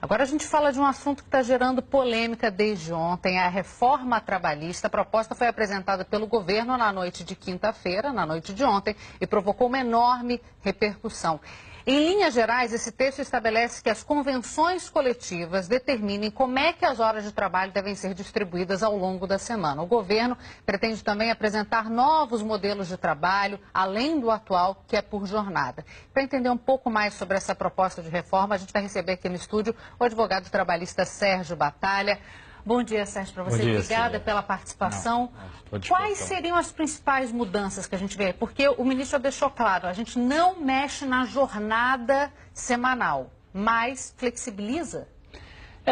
Agora a gente fala de um assunto que está gerando polêmica desde ontem, a reforma trabalhista. A proposta foi apresentada pelo governo na noite de quinta-feira, na noite de ontem, e provocou uma enorme repercussão. Em linhas gerais, esse texto estabelece que as convenções coletivas determinem como é que as horas de trabalho devem ser distribuídas ao longo da semana. O governo pretende também apresentar novos modelos de trabalho, além do atual, que é por jornada. Para entender um pouco mais sobre essa proposta de reforma, a gente vai receber aqui no estúdio o advogado trabalhista Sérgio Batalha. Bom dia, Sérgio, para você. Bom dia, obrigada Cília. pela participação. Não, Quais seriam as principais mudanças que a gente vê? Porque o ministro deixou claro, a gente não mexe na jornada semanal, mas flexibiliza.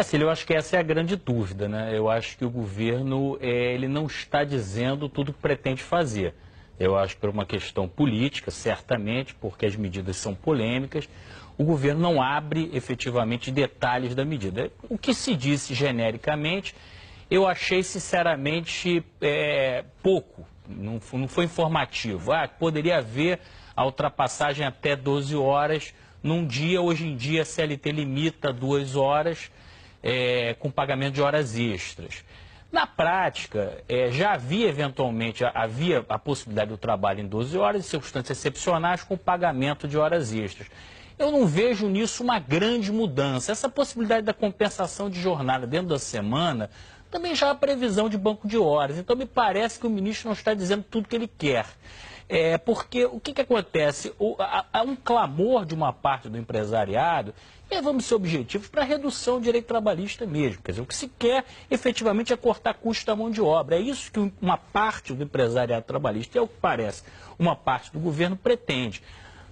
Cília, eu acho que essa é a grande dúvida, né? Eu acho que o governo ele não está dizendo tudo o que pretende fazer. Eu acho que por uma questão política, certamente, porque as medidas são polêmicas, o governo não abre efetivamente detalhes da medida. O que se disse genericamente, eu achei sinceramente pouco, não foi informativo. Poderia haver a ultrapassagem até 12 horas num dia. Hoje em dia a CLT limita 2 horas com pagamento de horas extras. Na prática, já havia eventualmente a possibilidade do trabalho em 12 horas, em circunstâncias excepcionais, com pagamento de horas extras. Eu não vejo nisso uma grande mudança. Essa possibilidade da compensação de jornada dentro da semana também já há previsão de banco de horas. Então, me parece que o ministro não está dizendo tudo o que ele quer. Porque o que acontece? Há um clamor de uma parte do empresariado, e vamos ser objetivos, para a redução do direito trabalhista mesmo. Quer dizer, o que se quer efetivamente é cortar custo da mão de obra. É isso que uma parte do empresariado trabalhista, é o que parece, uma parte do governo pretende.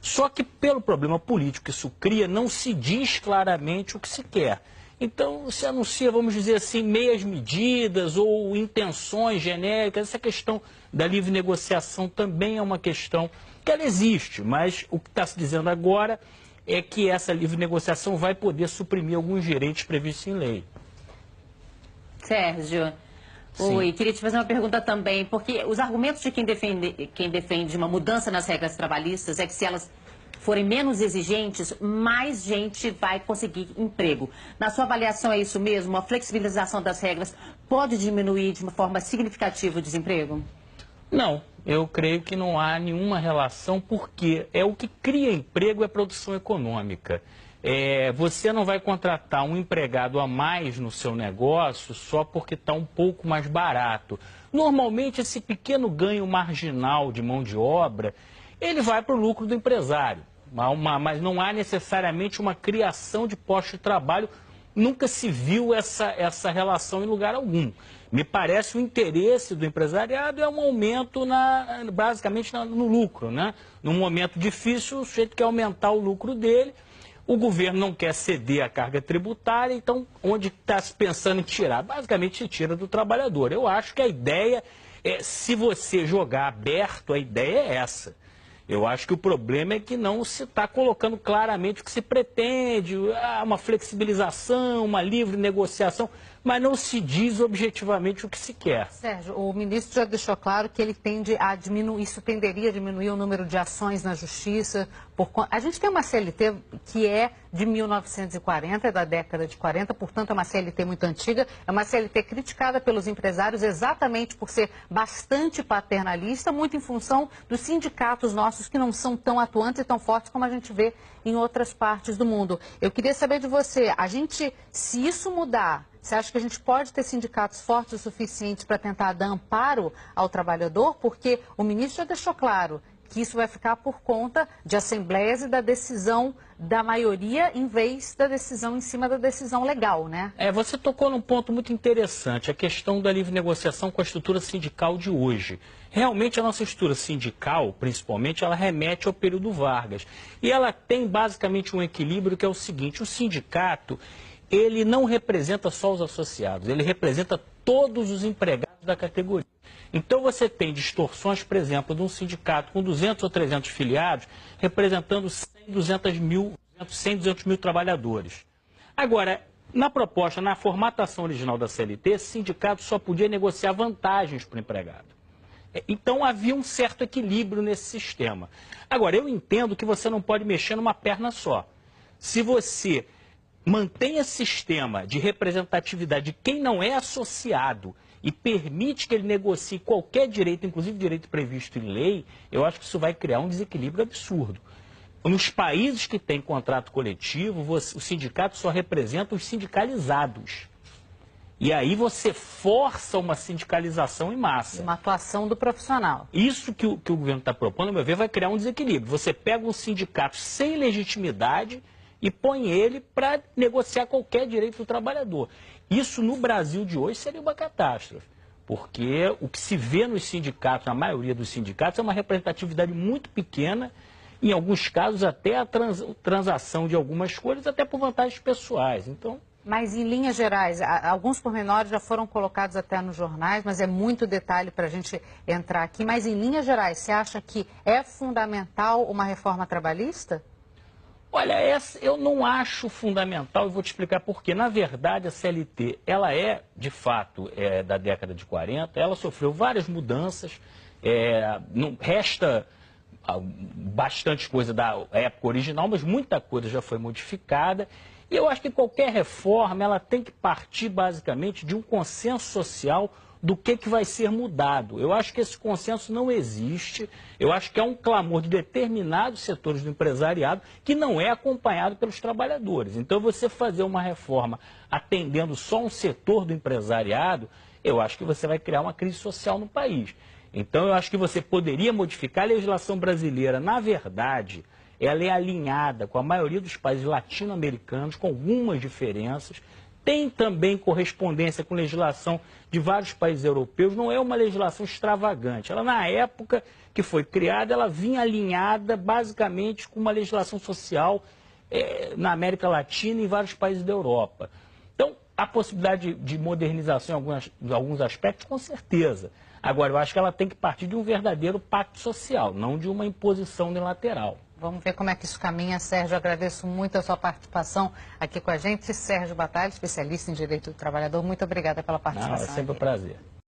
Só que pelo problema político que isso cria, não se diz claramente o que se quer. Então, se anuncia, vamos dizer assim, meias medidas ou intenções genéricas. Essa questão da livre negociação também é uma questão que ela existe, mas o que está se dizendo agora é que essa livre negociação vai poder suprimir alguns direitos previstos em lei. Sérgio, oi, queria te fazer uma pergunta também, porque os argumentos de quem defende uma mudança nas regras trabalhistas é que se elas forem menos exigentes, mais gente vai conseguir emprego. Na sua avaliação é isso mesmo? A flexibilização das regras pode diminuir de uma forma significativa o desemprego? Não, eu creio que não há nenhuma relação, porque o que cria emprego é a produção econômica. Você não vai contratar um empregado a mais no seu negócio só porque está um pouco mais barato. Normalmente, esse pequeno ganho marginal de mão de obra, ele vai para o lucro do empresário. Mas não há necessariamente uma criação de postos de trabalho. Nunca se viu essa relação em lugar algum. Me parece o interesse do empresariado é um aumento basicamente no lucro, né? Num momento difícil, o sujeito quer aumentar o lucro dele. O governo não quer ceder a carga tributária, então onde está se pensando em tirar? Basicamente se tira do trabalhador. Eu acho que a ideia se você jogar aberto, a ideia é essa. Eu acho que o problema é que não se está colocando claramente o que se pretende, uma flexibilização, uma livre negociação, mas não se diz objetivamente o que se quer. Sérgio, o ministro já deixou claro que ele tende a diminuir, isso tenderia a diminuir o número de ações na justiça. A gente tem uma CLT que é de 1940, é da década de 40, portanto é uma CLT muito antiga, é uma CLT criticada pelos empresários exatamente por ser bastante paternalista, muito em função dos sindicatos nossos que não são tão atuantes e tão fortes como a gente vê em outras partes do mundo. Eu queria saber de você, se isso mudar, você acha que a gente pode ter sindicatos fortes o suficiente para tentar dar amparo ao trabalhador? Porque o ministro já deixou claro que isso vai ficar por conta de assembleias e da decisão da maioria em vez da decisão em cima da decisão legal, né? Você tocou num ponto muito interessante, a questão da livre negociação com a estrutura sindical de hoje. Realmente a nossa estrutura sindical, principalmente, ela remete ao período Vargas. E ela tem basicamente um equilíbrio que é o seguinte, o sindicato, ele não representa só os associados, ele representa todos os empregados da categoria. Então você tem distorções, por exemplo, de um sindicato com 200 ou 300 filiados, representando 100, 200 mil trabalhadores. Agora, na proposta, na formatação original da CLT, esse sindicato só podia negociar vantagens para o empregado. Então havia um certo equilíbrio nesse sistema. Agora, eu entendo que você não pode mexer numa perna só. Se você mantém esse sistema de representatividade de quem não é associado e permite que ele negocie qualquer direito, inclusive direito previsto em lei, eu acho que isso vai criar um desequilíbrio absurdo. Nos países que têm contrato coletivo, o sindicato só representa os sindicalizados. E aí você força uma sindicalização em massa. Uma atuação do profissional. Isso que o governo está propondo, a meu ver, vai criar um desequilíbrio. Você pega um sindicato sem legitimidade e põe ele para negociar qualquer direito do trabalhador. Isso no Brasil de hoje seria uma catástrofe. Porque o que se vê nos sindicatos, na maioria dos sindicatos, é uma representatividade muito pequena, em alguns casos até a transação de algumas coisas, até por vantagens pessoais. Então... Mas, em linhas gerais, alguns pormenores já foram colocados até nos jornais, mas é muito detalhe para a gente entrar aqui. Mas, em linhas gerais, você acha que é fundamental uma reforma trabalhista? Olha, eu não acho fundamental e vou te explicar por quê. Na verdade, a CLT, ela é, de fato, da década de 40, ela sofreu várias mudanças, não resta bastante coisa da época original, mas muita coisa já foi modificada. E eu acho que qualquer reforma, ela tem que partir basicamente de um consenso social do que vai ser mudado. Eu acho que esse consenso não existe, eu acho que é um clamor de determinados setores do empresariado que não é acompanhado pelos trabalhadores. Então, você fazer uma reforma atendendo só um setor do empresariado, eu acho que você vai criar uma crise social no país. Então, eu acho que você poderia modificar a legislação brasileira, na verdade... Ela é alinhada com a maioria dos países latino-americanos, com algumas diferenças. Tem também correspondência com legislação de vários países europeus. Não é uma legislação extravagante. Ela, na época que foi criada, ela vinha alinhada basicamente com uma legislação social na América Latina e em vários países da Europa. Então, a possibilidade de modernização em alguns aspectos, com certeza. Agora, eu acho que ela tem que partir de um verdadeiro pacto social, não de uma imposição unilateral. Vamos ver como é que isso caminha, Sérgio. Eu agradeço muito a sua participação aqui com a gente. Sérgio Batalha, especialista em Direito do Trabalhador, muito obrigada pela participação. Não, é sempre um prazer.